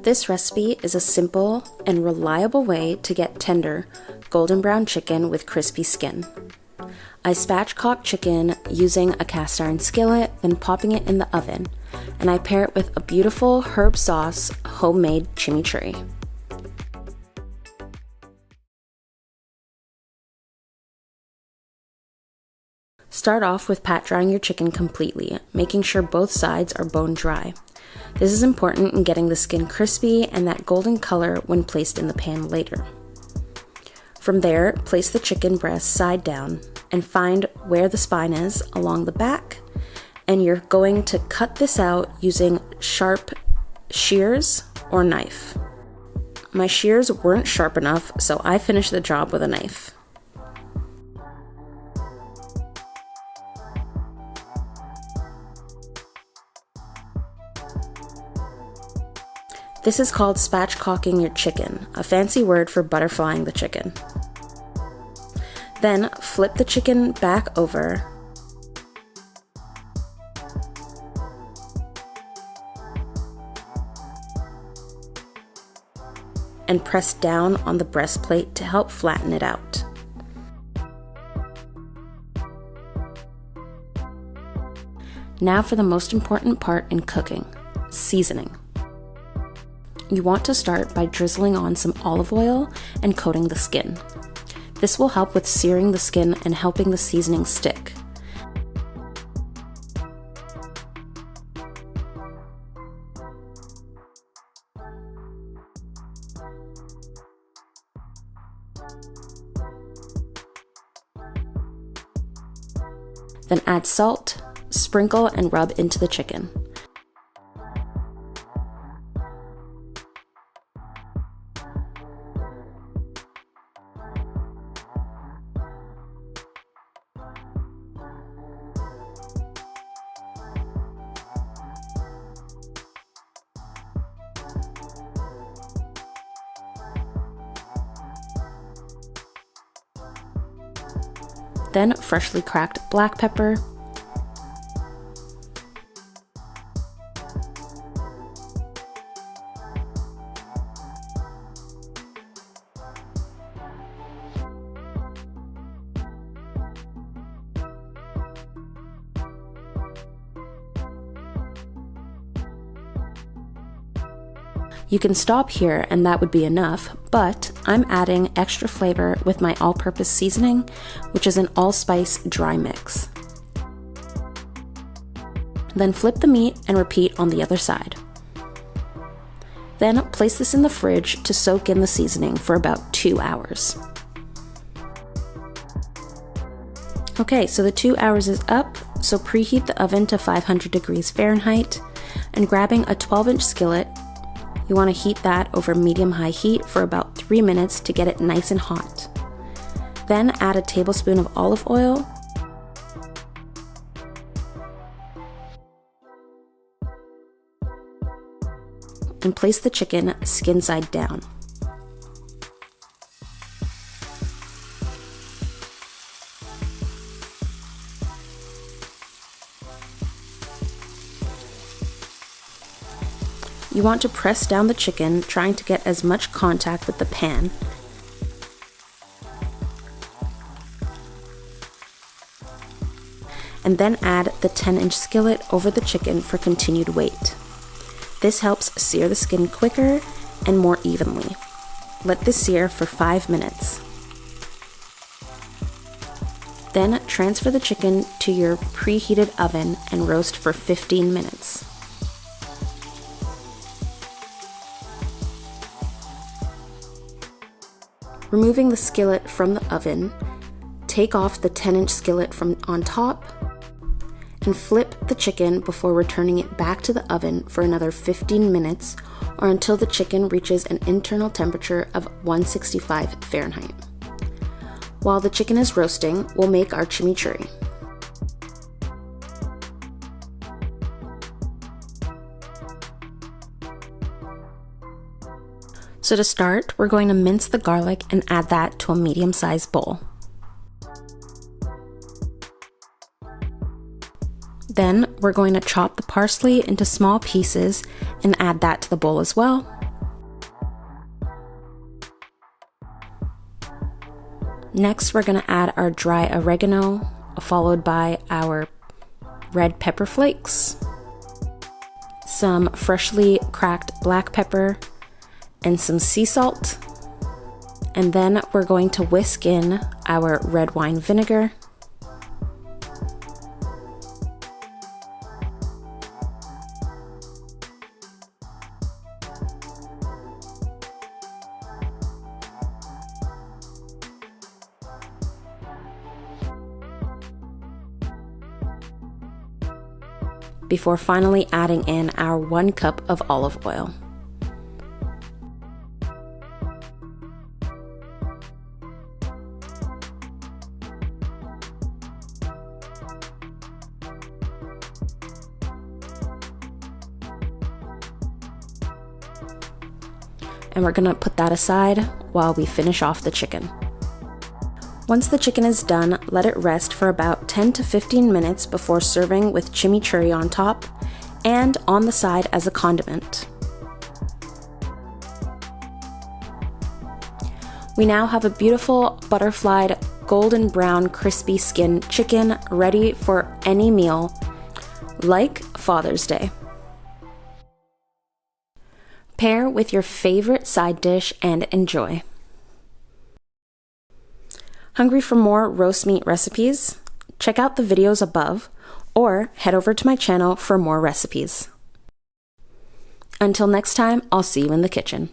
This recipe is a simple and reliable way to get tender, golden brown chicken with crispy skin. I spatchcock chicken using a cast iron skillet, then popping it in the oven, and I pair it with a beautiful herb sauce, homemade chimichurri. Start off with pat drying your chicken completely, making sure both sides are bone dry. This is important in getting the skin crispy and that golden color when placed in the pan later. From there, place the chicken breast side down and find where the spine is along the back, and you're going to cut this out using sharp shears or knife. My shears weren't sharp enough, so I finished the job with a knife. This is called spatchcocking your chicken, a fancy word for butterflying the chicken. Then flip the chicken back over and press down on the breastplate to help flatten it out. Now for the most important part in cooking, seasoning. You want to start by drizzling on some olive oil and coating the skin. This will help with searing the skin and helping the seasoning stick. Then add salt, sprinkle, and rub into the chicken. Then freshly cracked black pepper, You can stop here and that would be enough, but I'm adding extra flavor with my all-purpose seasoning, which is an allspice dry mix. Then flip the meat and repeat on the other side. Then place this in the fridge to soak in the seasoning for about 2 hours. Okay, so the 2 hours is up, so preheat the oven to 500 degrees Fahrenheit, and grabbing a 12-inch skillet, you want to heat that over medium-high heat for about 3 minutes to get it nice and hot. Then add a tablespoon of olive oil, and place the chicken skin side down. You want to press down the chicken, trying to get as much contact with the pan. And then add the 10-inch skillet over the chicken for continued weight. This helps sear the skin quicker and more evenly. Let this sear for 5 minutes. Then transfer the chicken to your preheated oven and roast for 15 minutes. Removing the skillet from the oven, take off the 10-inch skillet from on top, and flip the chicken before returning it back to the oven for another 15 minutes or until the chicken reaches an internal temperature of 165 Fahrenheit. While the chicken is roasting, we'll make our chimichurri. So to start, we're going to mince the garlic and add that to a medium-sized bowl. Then we're going to chop the parsley into small pieces and add that to the bowl as well. Next, we're gonna add our dry oregano, followed by our red pepper flakes, some freshly cracked black pepper, and some sea salt. And then we're going to whisk in our red wine vinegar, before finally adding in our 1 cup of olive oil. And we're gonna put that aside while we finish off the chicken. Once the chicken is done, let it rest for about 10 to 15 minutes before serving with chimichurri on top and on the side as a condiment. We now have a beautiful butterflied golden brown crispy skin chicken ready for any meal, like Father's Day. Pair with your favorite side dish and enjoy. Hungry for more roast meat recipes? Check out the videos above or head over to my channel for more recipes. Until next time, I'll see you in the kitchen.